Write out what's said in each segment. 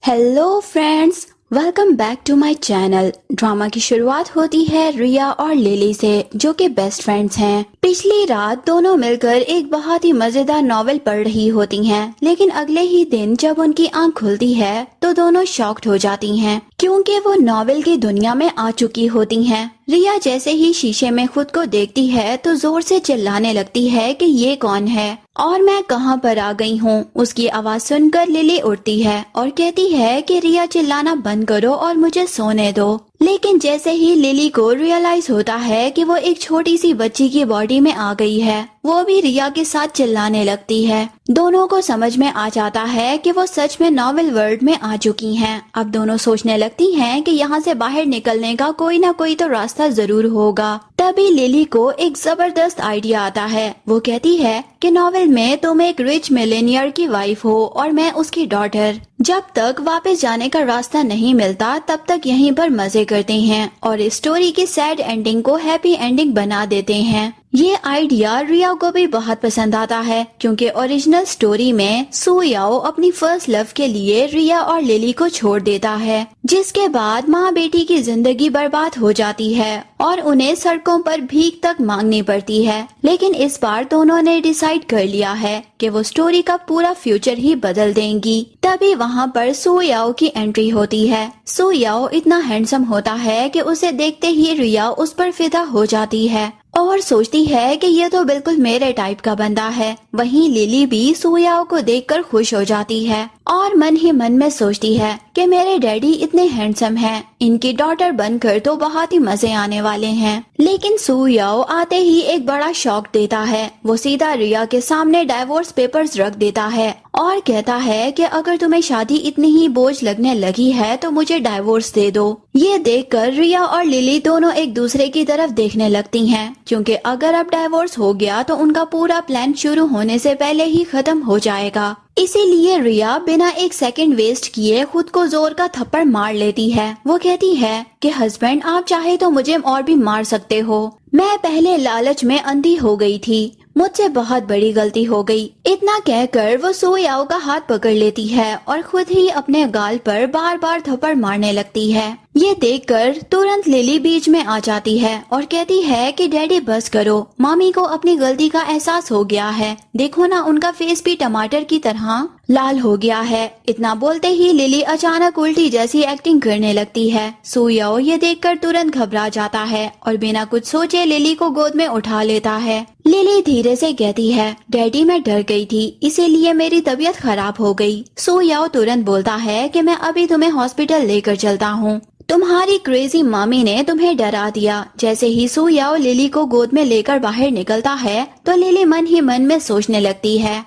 Hello friends, welcome back to my channel. Drama की शुरुआत होती है रिया और लिली से, जो कि बेस्ट फ्रेंड्स हैं। पिछली रात दोनों मिलकर एक बहुत ही मजेदार नॉवेल पढ़ रही होती हैं, लेकिन अगले ही दिन जब उनकी आंख खुलती है तो दोनों शॉक्ड हो जाती हैं, क्योंकि वो नॉवेल की दुनिया में आ चुकी होती हैं। रिया जैसे ही शीशे में खुद को देखती है तो जोर से चिल्लाने लगती है कि ये कौन है और मैं कहां पर आ गई हूँ। उसकी आवाज सुनकर लिली उठती है और कहती है कि रिया चिल्लाना बंद करो और मुझे सोने दो। लेकिन जैसे ही लिली को रियलाइज होता है कि वो एक छोटी सी बच्ची की बॉडी में आ गई है, वो भी रिया के साथ चिल्लाने लगती है। दोनों को समझ में आ जाता है कि वो सच में नॉवेल वर्ल्ड में आ चुकी हैं। अब दोनों सोचने लगती हैं कि यहाँ से बाहर निकलने का कोई ना कोई तो रास्ता जरूर होगा। तभी लिली को एक जबरदस्त आइडिया आता है। वो कहती है कि नॉवेल में तुम एक रिच मिलेनियर की वाइफ हो और मैं उसकी डॉटर। जब तक वापस जाने का रास्ता नहीं मिलता तब तक यहीं पर मजे करते हैं और इस स्टोरी की सैड एंडिंग को हैप्पी एंडिंग बना देते हैं। ये आइडिया रिया को भी बहुत पसंद आता है, क्योंकि ओरिजिनल स्टोरी में सू याओ अपनी फर्स्ट लव के लिए रिया और लिली को छोड़ देता है, जिसके बाद माँ बेटी की जिंदगी बर्बाद हो जाती है और उन्हें सड़कों पर भीख तक मांगनी पड़ती है। लेकिन इस बार दोनों ने डिसाइड कर लिया है कि वो स्टोरी का पूरा फ्यूचर ही बदल देंगी। तभी वहाँ पर सू याओ की एंट्री होती है। सू याओ इतना हैंडसम होता है कि उसे देखते ही रिया उस पर फिदा हो जाती है और सोचती है कि ये तो बिल्कुल मेरे टाइप का बंदा है। वहीं लिली भी सू याओ को देखकर खुश हो जाती है और मन ही मन में सोचती है कि मेरे डैडी इतने हैंडसम हैं, इनकी डॉटर बनकर तो बहुत ही मजे आने वाले हैं। लेकिन सू याओ आते ही एक बड़ा शॉक देता है। वो सीधा रिया के सामने डाइवोर्स पेपर्स रख देता है और कहता है कि अगर तुम्हें शादी इतनी ही बोझ लगने लगी है तो मुझे डाइवोर्स दे दो। ये देखकर रिया और लिली दोनों एक दूसरे की तरफ देखने लगती हैं, क्योंकि अगर अब डाइवोर्स हो गया तो उनका पूरा प्लान शुरू होने से पहले ही खत्म हो जाएगा। इसीलिए रिया बिना एक सेकंड वेस्ट किए खुद को जोर का थप्पड़ मार लेती है। वो कहती है कि हस्बैंड, आप चाहे तो मुझे और भी मार सकते हो। मैं पहले लालच में अंधी हो गई थी, मुझसे बहुत बड़ी गलती हो गई। इतना कहकर वो सू याओ का हाथ पकड़ लेती है और खुद ही अपने गाल पर बार बार थप्पड़ मारने लगती है। ये देखकर तुरंत लिली बीच में आ जाती है और कहती है कि डैडी बस करो, मामी को अपनी गलती का एहसास हो गया है। देखो ना, उनका फेस भी टमाटर की तरह लाल हो गया है। इतना बोलते ही लिली अचानक उल्टी जैसी एक्टिंग करने लगती है। सू याओ ये देखकर तुरंत घबरा जाता है और बिना कुछ सोचे लिली को गोद में उठा लेता है। लिली धीरे से कहती है, डैडी मैं डर गई थी, इसीलिए मेरी तबीयत खराब हो गई। सू याओ तुरंत बोलता है कि मैं अभी तुम्हें हॉस्पिटल लेकर चलता हूँ, तुम्हारी क्रेजी मामी ने तुम्हें डरा दिया। जैसे ही सू याओ लिली को गोद में लेकर बाहर निकलता है तो लिली मन ही मन में सोचने लगती है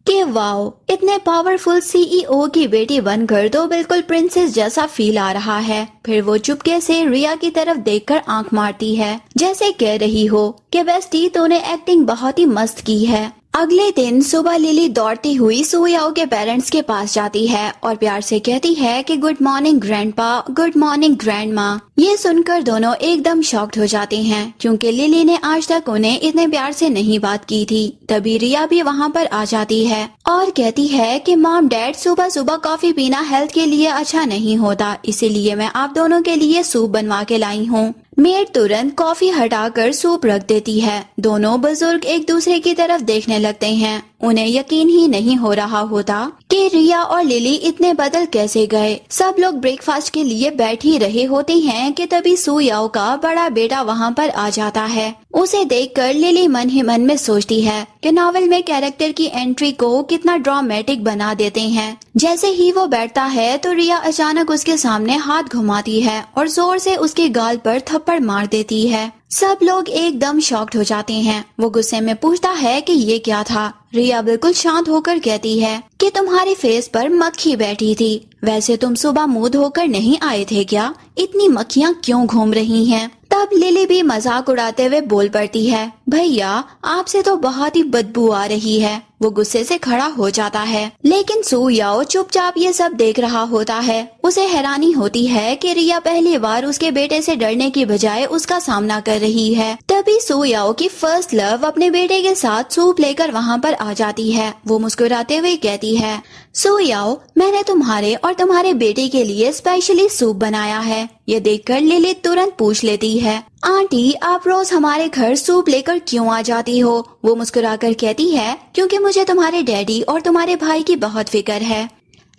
कि वाओ, इतने पावरफुल सीईओ की बेटी बनकर तो बिल्कुल प्रिंसेस जैसा फील आ रहा है। फिर वो चुपके से रिया की तरफ देखकर आंख मारती है, जैसे कह रही हो कि बेस्टी तूने एक्टिंग बहुत ही मस्त की है। अगले दिन सुबह लिली दौड़ती हुई सू याओ के पेरेंट्स के पास जाती है और प्यार से कहती है कि good morning grandpa, good morning grandma. ये सुनकर दोनों एकदम शॉक्ड हो जाते हैं, क्योंकि लिली ने आज तक उन्हें इतने प्यार से नहीं बात की थी। तभी रिया भी वहाँ पर आ जाती है और कहती है कि मॉम डैड, सुबह सुबह कॉफी पीना हेल्थ के लिए अच्छा नहीं होता, इसीलिए मैं आप दोनों के लिए सूप बनवा के लाई हूँ। मेड तुरंत कॉफी हटाकर सूप रख देती है। दोनों बुजुर्ग एक दूसरे की तरफ देखने लगते हैं। उन्हें यकीन ही नहीं हो रहा होता कि रिया और लिली इतने बदल कैसे गए। सब लोग ब्रेकफास्ट के लिए बैठ ही रहे होते हैं कि तभी सू याओ का बड़ा बेटा वहाँ पर आ जाता है। उसे देखकर लिली मन ही मन में सोचती है कि नॉवेल में कैरेक्टर की एंट्री को कितना ड्रामेटिक बना देते हैं। जैसे ही वो बैठता है तो रिया अचानक उसके सामने हाथ घुमाती है और जोर से उसके गाल पर थप्पड़ मार देती है। सब लोग एकदम शॉक्ड हो जाते हैं। वो गुस्से में पूछता है कि ये क्या था। रिया बिल्कुल शांत होकर कहती है कि तुम्हारे फेस पर मक्खी बैठी थी। वैसे तुम सुबह मुंह धोकर नहीं आए थे क्या? इतनी मक्खियाँ क्यों घूम रही हैं? तब लिली भी मजाक उड़ाते हुए बोल पड़ती है, भैया आपसे तो बहुत ही बदबू आ रही है। वो गुस्से से खड़ा हो जाता है, लेकिन सू याओ चुपचाप ये सब देख रहा होता है। उसे हैरानी होती है कि रिया पहली बार उसके बेटे से डरने की बजाय उसका सामना कर रही है। तभी सू याओ की फर्स्ट लव अपने बेटे के साथ सूप लेकर वहाँ पर आ जाती है। वो मुस्कुराते हुए कहती है, सू याओ, मैंने तुम्हारे और तुम्हारे बेटे के लिए स्पेशली सूप बनाया है। ये देखकर लिली तुरंत पूछ लेती है, आंटी आप रोज हमारे घर सूप लेकर क्यों आ जाती हो? वो मुस्कुराकर कहती है, क्योंकि मुझे तुम्हारे डैडी और तुम्हारे भाई की बहुत फिक्र है।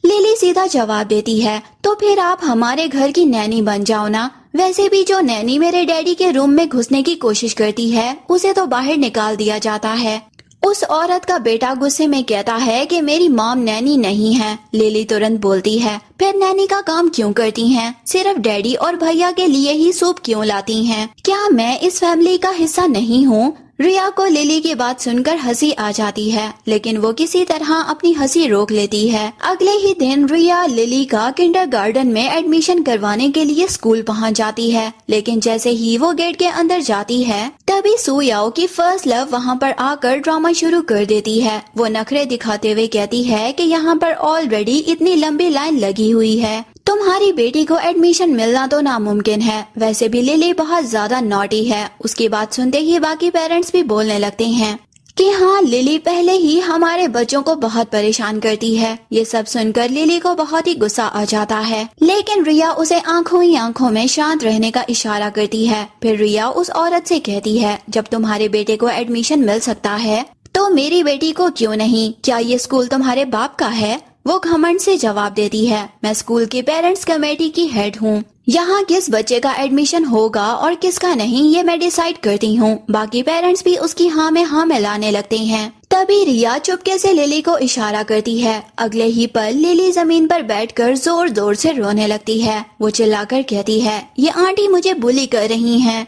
लिली सीधा जवाब देती है, तो फिर आप हमारे घर की नैनी बन जाओ ना। वैसे भी जो नैनी मेरे डैडी के रूम में घुसने की कोशिश करती है उसे तो बाहर निकाल दिया जाता है। उस औरत का बेटा गुस्से में कहता है कि मेरी मॉम नैनी नहीं है। लिली तुरंत बोलती है, फिर नैनी का काम क्यों करती हैं? सिर्फ डैडी और भैया के लिए ही सूप क्यों लाती हैं? क्या मैं इस फैमिली का हिस्सा नहीं हूँ? रिया को लिली की बात सुनकर हंसी आ जाती है, लेकिन वो किसी तरह अपनी हंसी रोक लेती है। अगले ही दिन रिया लिली का किंडरगार्टन में एडमिशन करवाने के लिए स्कूल पहुंच जाती है, लेकिन जैसे ही वो गेट के अंदर जाती है तभी सू याओ की फर्स्ट लव वहां पर आकर ड्रामा शुरू कर देती है। वो नखरे दिखाते हुए कहती है कि यहाँ पर ऑलरेडी इतनी लंबी लाइन लगी हुई है, तुम्हारी बेटी को एडमिशन मिलना तो नामुमकिन है। वैसे भी लिली बहुत ज्यादा नॉटी है। उसकी बात सुनते ही बाकी पेरेंट्स भी बोलने लगते हैं कि हाँ, लिली पहले ही हमारे बच्चों को बहुत परेशान करती है। ये सब सुनकर लिली को बहुत ही गुस्सा आ जाता है, लेकिन रिया उसे आंखों ही आंखों में शांत रहने का इशारा करती है। फिर रिया उस औरत से कहती है, जब तुम्हारे बेटे को एडमिशन मिल सकता है तो मेरी बेटी को क्यों नहीं? क्या ये स्कूल तुम्हारे बाप का है? वो घमंड से जवाब देती है, मैं स्कूल की पेरेंट्स कमेटी की हेड हूँ। यहाँ किस बच्चे का एडमिशन होगा और किसका नहीं ये मैं डिसाइड करती हूँ। बाकी पेरेंट्स भी उसकी हाँ में हाँ मिलाने लगते हैं। तभी रिया चुपके से लिली को इशारा करती है। अगले ही पल लिली जमीन पर बैठकर जोर जोर से रोने लगती है। वो चिल्लाकर कहती है, ये आंटी मुझे बुली कर रही हैं।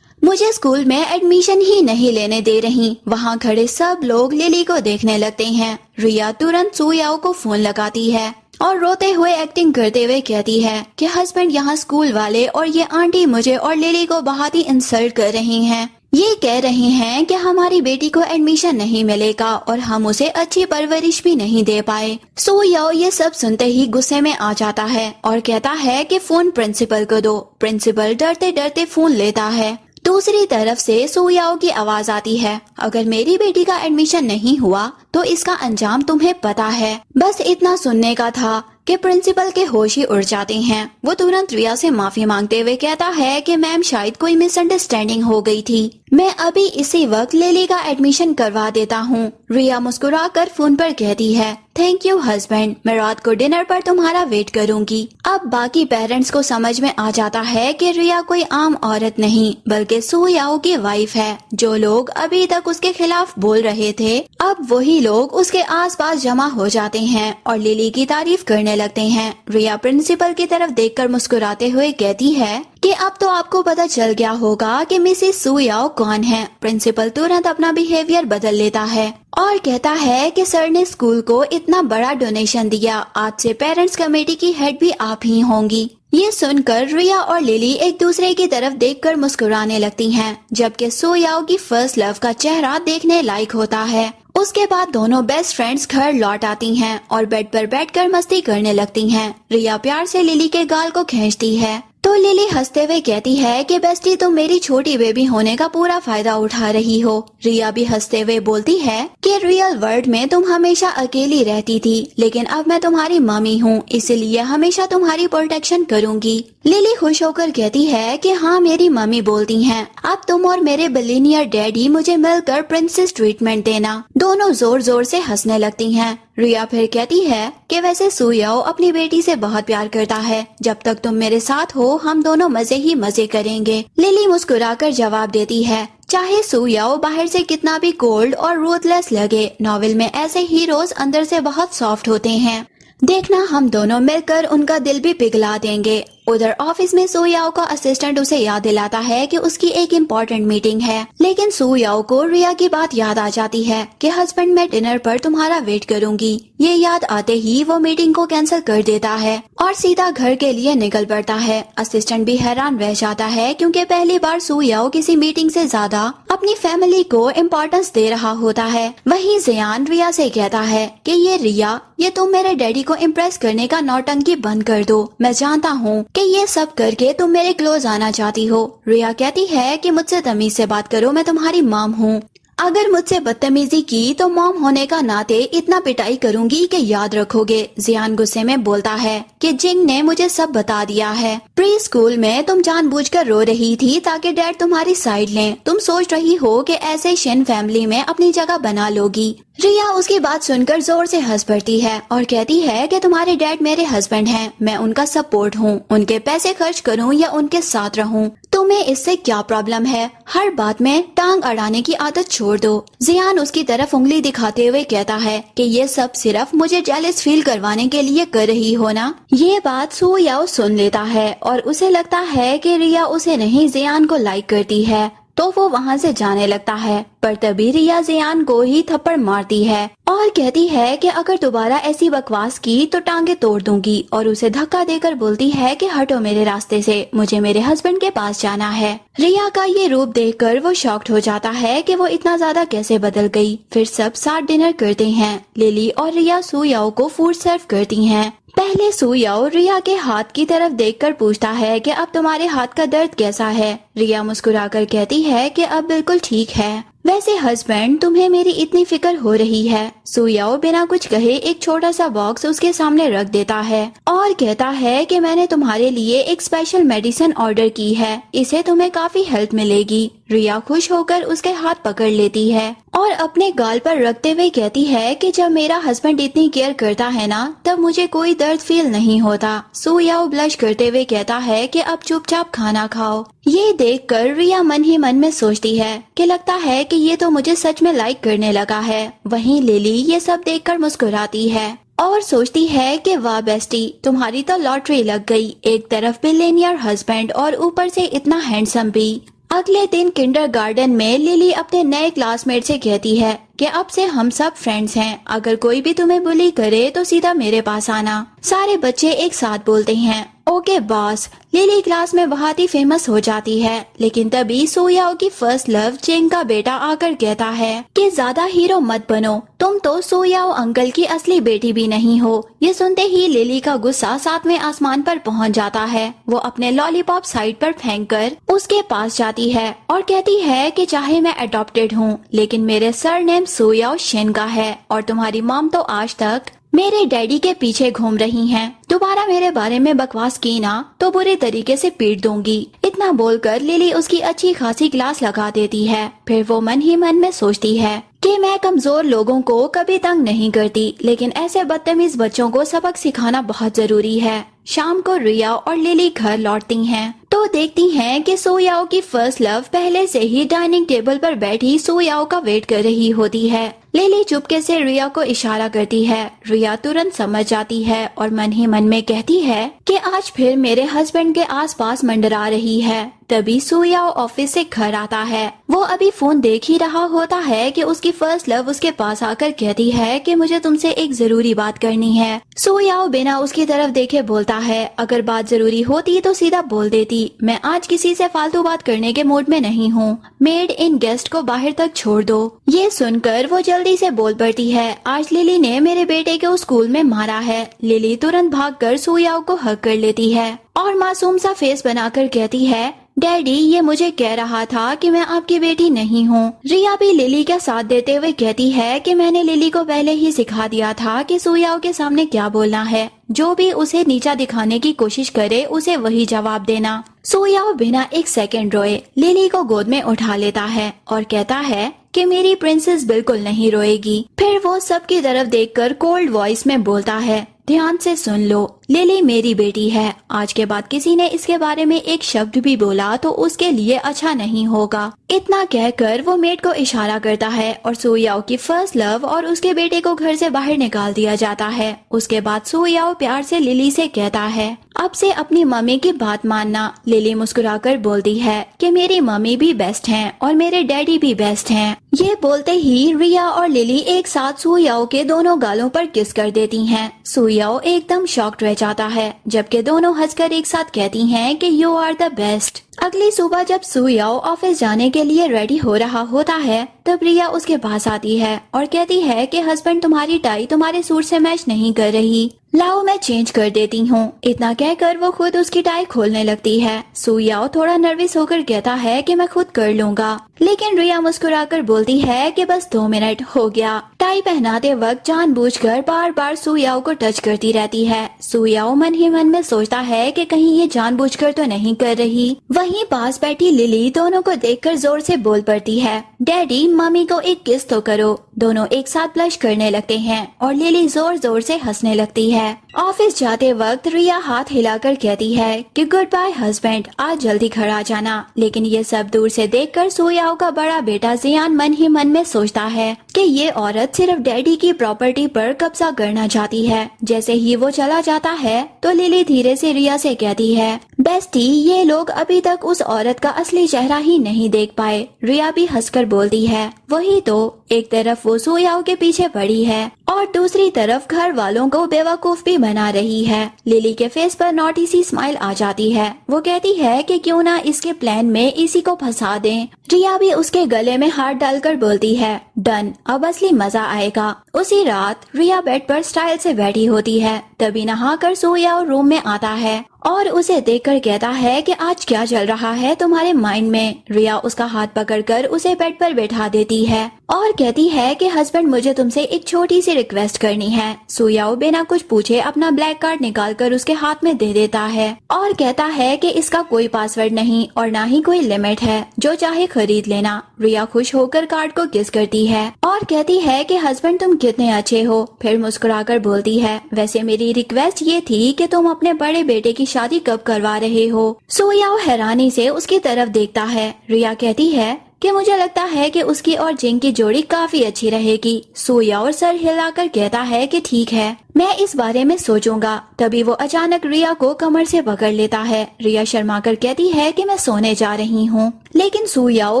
मुझे स्कूल में एडमिशन ही नहीं लेने दे रही। वहाँ खड़े सब लोग लिली को देखने लगते हैं। रिया तुरंत सू याओ को फोन लगाती है और रोते हुए एक्टिंग करते हुए कहती है कि हस्बैंड, यहाँ स्कूल वाले और ये आंटी मुझे और लिली को बहुत ही इंसल्ट कर रही हैं। ये कह रहे हैं कि हमारी बेटी को एडमिशन नहीं मिलेगा और हम उसे अच्छी परवरिश भी नहीं दे पाए। सू याओ ये सब सुनते ही गुस्से में आ जाता है और कहता है कि फोन प्रिंसिपल को दो। प्रिंसिपल डरते डरते फोन लेता है। दूसरी तरफ से सू याओ की आवाज आती है, अगर मेरी बेटी का एडमिशन नहीं हुआ तो इसका अंजाम तुम्हें पता है। बस इतना सुनने का था कि प्रिंसिपल के होश ही उड़ जाते हैं। वो तुरंत रिया से माफी मांगते हुए कहता है कि मैम शायद कोई मिसअंडरस्टैंडिंग हो गई थी, मैं अभी इसी वक्त लिली का एडमिशन करवा देता हूँ। रिया मुस्कुराकर फोन पर कहती है, थैंक यू हस्बैंड, मैं रात को डिनर पर तुम्हारा वेट करूंगी। अब बाकी पेरेंट्स को समझ में आ जाता है कि रिया कोई आम औरत नहीं बल्कि सू याओ की वाइफ है। जो लोग अभी तक उसके खिलाफ बोल रहे थे अब वही लोग उसके आसपास जमा हो जाते हैं और लिली की तारीफ करने लगते हैं। रिया प्रिंसिपल की तरफ देखकर मुस्कुराते हुए कहती है कि अब तो आपको पता चल गया होगा कि मिसेस सू याओ कौन है। प्रिंसिपल तुरंत अपना बिहेवियर बदल लेता है और कहता है कि सर ने स्कूल को इतना बड़ा डोनेशन दिया, आज से पेरेंट्स कमेटी की हेड भी आप ही होंगी। ये सुनकर रिया और लिली एक दूसरे की तरफ देखकर मुस्कुराने लगती हैं, जबकि सू याओ की फर्स्ट लव का चेहरा देखने लायक होता है। उसके बाद दोनों बेस्ट फ्रेंड्स घर लौट आती हैं और बेड पर बैठकर मस्ती करने लगती हैं। रिया प्यार से लिली के गाल को खींचती है तो लिली हंसते हुए कहती है कि बेस्टी तुम मेरी छोटी बेबी होने का पूरा फायदा उठा रही हो। रिया भी हंसते हुए बोलती है कि रियल वर्ल्ड में तुम हमेशा अकेली रहती थी, लेकिन अब मैं तुम्हारी मम्मी हूँ, इसलिए हमेशा तुम्हारी प्रोटेक्शन करूँगी। लिली खुश होकर कहती है कि हाँ मेरी मम्मी बोलती हैं, अब तुम और मेरे बिलियनियर डैडी मुझे मिलकर प्रिंसेस ट्रीटमेंट देना। दोनों जोर जोर से हंसने लगती हैं। रिया फिर कहती है कि वैसे सू याओ अपनी बेटी से बहुत प्यार करता है, जब तक तुम मेरे साथ हो हम दोनों मजे ही मजे करेंगे। लिली मुस्कुराकर जवाब देती है, चाहे सू याओ बाहर से कितना भी कोल्ड और रूथलेस लगे, नॉवेल में ऐसे हीरोज अंदर से बहुत सॉफ्ट होते हैं। देखना हम दोनों मिलकर उनका दिल भी पिघला देंगे। उधर ऑफिस में सू याओ का असिस्टेंट उसे याद दिलाता है कि उसकी एक इम्पोर्टेंट मीटिंग है, लेकिन सू याओ को रिया की बात याद आ जाती है कि हस्बैंड मैं डिनर पर तुम्हारा वेट करूंगी। ये याद आते ही वो मीटिंग को कैंसिल कर देता है और सीधा घर के लिए निकल पड़ता है। असिस्टेंट भी हैरान रह जाता है क्योंकि पहली बार सू याओ किसी मीटिंग से ज्यादा अपनी फैमिली को इम्पोर्टेंस दे रहा होता है। वहीं जियान रिया से कहता है कि ये रिया, ये तुम मेरे डैडी को इम्प्रेस करने का नौटंकी बंद कर दो। मैं जानता हूँ कि ये सब करके तुम मेरे क्लोज आना चाहती हो। रिया कहती है कि मुझसे तमीज से बात करो, मैं तुम्हारी मॉम हूँ। अगर मुझसे बदतमीजी की तो मॉम होने का नाते इतना पिटाई करूंगी कि याद रखोगे। जियान गुस्से में बोलता है कि जिंग ने मुझे सब बता दिया है। प्री स्कूल में तुम जानबूझकर रो रही थी ताकि डैड तुम्हारी साइड लें। तुम सोच रही हो कि ऐसे शिन फैमिली में अपनी जगह बना लोगी। रिया उसकी बात सुनकर जोर से हंस पड़ती है और कहती है कि तुम्हारे डैड मेरे हस्बैंड हैं, मैं उनका सपोर्ट हूँ। उनके पैसे खर्च करूँ या उनके साथ रहूँ, तुम्हें इससे क्या प्रॉब्लम है? हर बात में टांग अड़ाने की आदत छोड़ दो। जियान उसकी तरफ उंगली दिखाते हुए कहता है कि ये सब सिर्फ मुझे जेलस फील करवाने के लिए कर रही हो ना। ये बात सू याओ सुन लेता है और उसे लगता है कि रिया उसे नहीं जियान को लाइक करती है, तो वो वहाँ से जाने लगता है। पर तभी रिया जियान को ही थप्पड़ मारती है और कहती है कि अगर दोबारा ऐसी बकवास की तो टांगे तोड़ दूंगी, और उसे धक्का देकर बोलती है कि हटो मेरे रास्ते से, मुझे मेरे हस्बैंड के पास जाना है। रिया का ये रूप देखकर वो शॉक्ड हो जाता है कि वो इतना ज्यादा कैसे बदल गई। फिर सब साथ डिनर करते हैं। लिली और रिया सू याओ को फूड सर्व करती हैं। पहले सू याओ रिया के हाथ की तरफ देखकर पूछता है कि अब तुम्हारे हाथ का दर्द कैसा है। रिया मुस्कुराकर कहती है कि अब बिल्कुल ठीक है। वैसे हस्बैंड, तुम्हें मेरी इतनी फिक्र हो रही है। सू याओ बिना कुछ कहे एक छोटा सा बॉक्स उसके सामने रख देता है और कहता है कि मैंने तुम्हारे लिए एक स्पेशल मेडिसिन ऑर्डर की है, इसे तुम्हें काफी हेल्प मिलेगी। रिया खुश होकर उसके हाथ पकड़ लेती है और अपने गाल पर रखते हुए कहती है कि जब मेरा हस्बैंड इतनी केयर करता है ना, तब मुझे कोई दर्द फील नहीं होता। सू याओ ब्लश करते हुए कहता है कि अब चुपचाप खाना खाओ। ये देखकर रिया मन ही मन में सोचती है कि लगता है कि ये तो मुझे सच में लाइक करने लगा है। वहीं लिली ये सब देखकर मुस्कुराती है और सोचती है कि वाह बेस्टी, तुम्हारी तो लॉटरी लग गई। एक तरफ बिलियनियर हस्बैंड और ऊपर से इतना हैंडसम भी। अगले दिन किंडरगार्टन में लिली अपने नए क्लासमेट से कहती है कि अब से हम सब फ्रेंड्स हैं। अगर कोई भी तुम्हें बुली करे तो सीधा मेरे पास आना। सारे बच्चे एक साथ बोलते हैं ओके बॉस। लिली क्लास में बहुत ही फेमस हो जाती है, लेकिन तभी सू याओ की फर्स्ट लव जिंग का बेटा आकर कहता है कि ज्यादा हीरो मत बनो, तुम तो सू याओ अंकल की असली बेटी भी नहीं हो। ये सुनते ही लिली का गुस्सा सातवें आसमान पर पहुंच जाता है। वो अपने लॉलीपॉप साइड पर फेंककर उसके पास जाती है और कहती है कि चाहे मैं अडॉप्टेड हूँ, लेकिन मेरे सरनेम सू याओ शिन का है और तुम्हारी मॉम तो आज तक मेरे डैडी के पीछे घूम रही हैं। दोबारा मेरे बारे में बकवास की ना तो बुरे तरीके से पीट दूंगी। इतना बोलकर लिली उसकी अच्छी खासी क्लास लगा देती है। फिर वो मन ही मन में सोचती है कि मैं कमजोर लोगों को कभी तंग नहीं करती, लेकिन ऐसे बदतमीज बच्चों को सबक सिखाना बहुत जरूरी है। शाम को रिया और लिली घर लौटती हैं तो देखती हैं कि सू याओ की फर्स्ट लव पहले से ही डाइनिंग टेबल पर बैठी सू याओ का वेट कर रही होती है। लिली चुपके से रिया को इशारा करती है। रिया तुरंत समझ जाती है और मन ही मन में कहती है कि आज फिर मेरे हस्बैंड के आसपास मंडरा रही है। तभी सू याओ ऑफिस से घर आता है। वो अभी फोन देख ही रहा होता है कि उसकी फर्स्ट लव उसके पास आकर कहती है कि मुझे तुमसे एक जरूरी बात करनी है। सू याओ बिना उसकी तरफ देखे बोलता है, अगर बात जरूरी होती तो सीधा बोल देती, मैं आज किसी से फालतू बात करने के मूड में नहीं हूँ। मेड इन गेस्ट को बाहर तक छोड़ दो। ये सुनकर वो जल्दी से बोल पड़ती है, आज लिली ने मेरे बेटे को स्कूल में मारा है। लिली तुरंत भागकर सू याओ को हग कर लेती है और मासूम सा फेस बनाकर कहती है, डैडी ये मुझे कह रहा था कि मैं आपकी बेटी नहीं हूँ। रिया भी लिली का साथ देते हुए कहती है कि मैंने लिली को पहले ही सिखा दिया था कि सू याओ के सामने क्या बोलना है। जो भी उसे नीचा दिखाने की कोशिश करे उसे वही जवाब देना। सू याओ बिना एक सेकंड रोए लिली को गोद में उठा लेता है और कहता है कि मेरी प्रिंसेस बिल्कुल नहीं रोएगी। फिर वो सबकी तरफ देखकर कोल्ड वॉइस में बोलता है, ध्यान से सुन लो, लिली मेरी बेटी है। आज के बाद किसी ने इसके बारे में एक शब्द भी बोला तो उसके लिए अच्छा नहीं होगा। इतना कहकर वो मेड को इशारा करता है और सू याओ की फर्स्ट लव और उसके बेटे को घर से बाहर निकाल दिया जाता है। उसके बाद सू याओ प्यार से लिली से कहता है, अब से अपनी मम्मी की बात मानना। लिली मुस्कुराकर बोलती है कि मेरी मम्मी भी बेस्ट हैं और मेरे डैडी भी बेस्ट हैं। ये बोलते ही रिया और लिली एक साथ सुयाओ के दोनों गालों पर किस कर देती हैं। सुयाओ एकदम शॉक्ड रह जाता है, जबकि दोनों हंसकर एक साथ कहती हैं कि यू आर द बेस्ट। अगली सुबह जब सुयाओ ऑफिस जाने के लिए रेडी हो रहा होता है, तब रिया उसके पास आती है और कहती है कि हस्बैंड तुम्हारी टाई तुम्हारे सूट से मैच नहीं कर रही, लाओ मैं चेंज कर देती हूँ। इतना कहकर वो खुद उसकी टाई खोलने लगती है। सुयाओ थोड़ा नर्वस होकर कहता है कि मैं खुद कर लूंगा, लेकिन रिया मुस्कुराकर बोलती है कि बस 2 मिनट हो गया। टाई पहनाते वक्त जानबूझकर बार बार सुयाओ को टच करती रहती है। सुयाओ मन ही मन में सोचता है कि कहीं ये जानबूझकर तो नहीं कर रही। वहीं पास बैठी लिली दोनों को देखकर जोर से बोल पड़ती है, डैडी मम्मी को एक किस तो करो। दोनों एक साथ ब्लश करने लगते हैं और लिली जोर जोर से हंसने लगती है। ऑफिस जाते वक्त रिया हाथ हिलाकर कहती है कि गुड बाय हस्बैंड, आज जल्दी घर आ जाना। लेकिन ये सब दूर से देखकर सुयाओ का बड़ा बेटा जियान मन ही मन में सोचता है कि ये औरत सिर्फ डैडी की प्रॉपर्टी पर कब्जा करना चाहती है। जैसे ही वो चला जाता है तो लिली धीरे से रिया से कहती है, बेस्टी ये लोग अभी तक उस औरत का असली चेहरा ही नहीं देख पाए। रिया भी हंसकर बोलती है, वही तो, एक तरफ वो सुयाओ के पीछे पड़ी है और दूसरी तरफ घर वालों को बेवकूफ भी बना रही है। लिली के फेस पर नॉटी सी स्माइल आ जाती है। वो कहती है कि क्यों ना इसके प्लान में इसी को फंसा दें। रिया भी उसके गले में हाथ डालकर बोलती है, डन, अब असली मजा आएगा। उसी रात रिया बेड पर स्टाइल से बैठी होती है, तभी नहाकर सुयाओ रूम में आता है और उसे देखकर कहता है कि आज क्या चल रहा है तुम्हारे माइंड में। रिया उसका हाथ पकड़कर उसे बेड पर बैठा देती है और कहती है कि हस्बैंड मुझे तुमसे एक छोटी सी रिक्वेस्ट करनी है। सुयाओ बिना कुछ पूछे अपना ब्लैक कार्ड निकालकर उसके हाथ में दे देता है और कहता है कि इसका कोई पासवर्ड नहीं और ना ही कोई लिमिट है, जो चाहे खरीद लेना। रिया खुश होकर कार्ड को किस करती है और कहती है कि हस्बैंड तुम कितने अच्छे हो। फिर मुस्कुराकर बोलती है, वैसे मेरी रिक्वेस्ट ये थी कि तुम अपने बड़े बेटे की शादी कब करवा रहे हो। सुयाओ हैरानी से उसकी तरफ देखता है। रिया कहती है कि मुझे लगता है कि उसकी और जिंग की जोड़ी काफी अच्छी रहेगी। सुयाओ सर हिलाकर कहता है कि ठीक है, मैं इस बारे में सोचूंगा। तभी वो अचानक रिया को कमर से पकड़ लेता है। रिया शर्माकर कहती है कि मैं सोने जा रही हूँ, लेकिन सुयाओ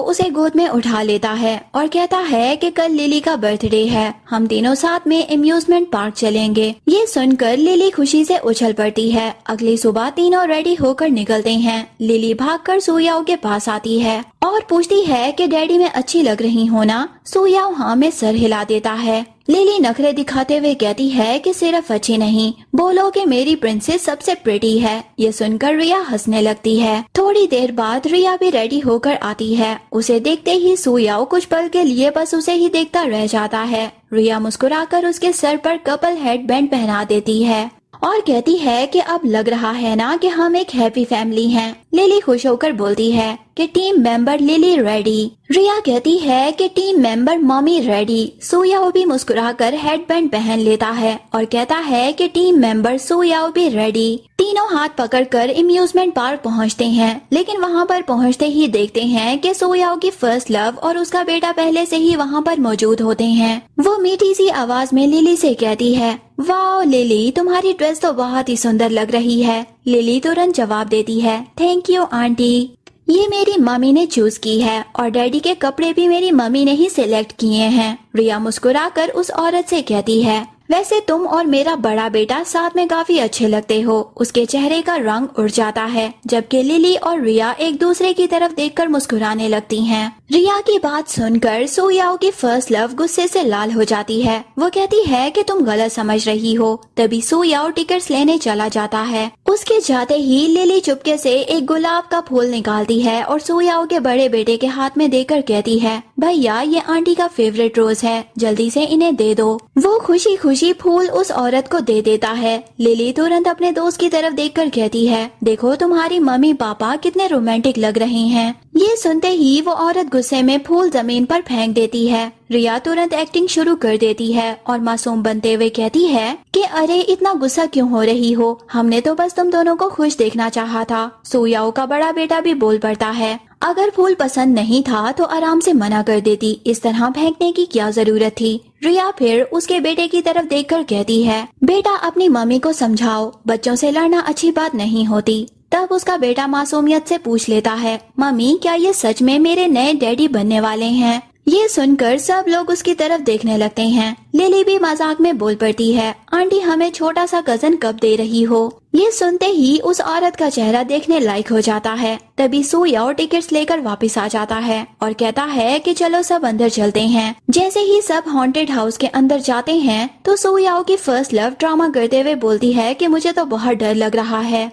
उसे गोद में उठा लेता है और कहता है कि कल लिली का बर्थडे है, हम तीनों साथ में एम्यूजमेंट पार्क चलेंगे। ये सुनकर लिली खुशी से उछल पड़ती है। अगली सुबह तीनों रेडी होकर निकलते हैं। लिली भागकर सुयाओ के पास आती है और पूछती है कि डैडी मैं अच्छी लग रही हूँ ना। सुयाओ हाँ में सर हिला देता है। लिली नखरे दिखाते हुए कहती है कि सिर्फ अच्छी नहीं, बोलो कि मेरी प्रिंसेस सबसे प्रिटी है। ये सुनकर रिया हंसने लगती है। थोड़ी देर बाद रिया भी रेडी होकर आती है। उसे देखते ही सुयाओ कुछ पल के लिए बस उसे ही देखता रह जाता है। रिया मुस्कुराकर उसके सर पर कपल हेड बैंड पहना देती है और कहती है कि अब लग रहा है ना कि हम एक हैप्पी फैमिली हैं। लिली खुश होकर बोलती है कि टीम मेंबर लिली रेडी। रिया कहती है कि टीम मेंबर मम्मी रेडी। सुयाओ भी मुस्कुराकर हेडबैंड पहन लेता है और कहता है कि टीम मेंबर सुयाओ भी रेडी। तीनों हाथ पकड़कर एम्यूजमेंट पार्क पहुंचते हैं, लेकिन वहां पर पहुंचते ही देखते हैं कि सुयाओ की फर्स्ट लव और उसका बेटा पहले से ही वहां पर मौजूद होते हैं। वो मीठी सी आवाज में लिली से कहती है, वाओ लिली, तुम्हारी ड्रेस तो बहुत ही सुंदर लग रही है। लिली तुरंत जवाब देती है, थैंक यू आंटी, ये मेरी मम्मी ने चूज की है और डैडी के कपड़े भी मेरी मम्मी ने ही सिलेक्ट किए हैं। रिया मुस्कुराकर उस औरत से कहती है, वैसे तुम और मेरा बड़ा बेटा साथ में काफी अच्छे लगते हो। उसके चेहरे का रंग उड़ जाता है, जबकि लिली और रिया एक दूसरे की तरफ देखकर मुस्कुराने लगती हैं। रिया की बात सुनकर सुयाओ की फर्स्ट लव गुस्से से लाल हो जाती है। वो कहती है कि तुम गलत समझ रही हो। तभी सुयाओ टिकट्स लेने चला जाता है। उसके जाते ही लिली चुपके से एक गुलाब का फूल निकालती है और सुयाओ के बड़े बेटे के हाथ में देकर कहती है, भैया ये आंटी का फेवरेट रोज है, जल्दी से इन्हें दे दो। वो खुशी खुशी फूल उस औरत को दे देता है। लिली तुरंत अपने दोस्त की तरफ देखकर कहती है, देखो तुम्हारी मम्मी पापा कितने रोमांटिक लग रहे हैं। ये सुनते ही वो औरत गुस्से में फूल जमीन पर फेंक देती है। रिया तुरंत एक्टिंग शुरू कर देती है और मासूम बनते हुए कहती है कि अरे इतना गुस्सा क्यों हो रही हो, हमने तो बस तुम दोनों को खुश देखना चाहा था। सुयाओ का बड़ा बेटा भी बोल पड़ता है, अगर फूल पसंद नहीं था तो आराम से मना कर देती, इस तरह फेंकने की क्या जरूरत थी। रिया फिर उसके बेटे की तरफ देखकर कहती है, बेटा अपनी मम्मी को समझाओ, बच्चों से लड़ना अच्छी बात नहीं होती। तब उसका बेटा मासूमियत से पूछ लेता है, मम्मी क्या ये सच में मेरे नए डैडी बनने वाले हैं? ये सुनकर सब लोग उसकी तरफ देखने लगते हैं। लिली भी मजाक में बोल पड़ती है, आंटी हमें छोटा सा कजन कब दे रही हो? ये सुनते ही उस औरत का चेहरा देखने लायक हो जाता है। तभी सू याओ टिकट्स लेकर वापस आ जाता है और कहता है कि चलो सब अंदर चलते हैं। जैसे ही सब हॉन्टेड हाउस के अंदर जाते हैं तो सू याओ की फर्स्ट लव ड्रामा करते हुए बोलती है कि मुझे तो बहुत डर लग रहा है।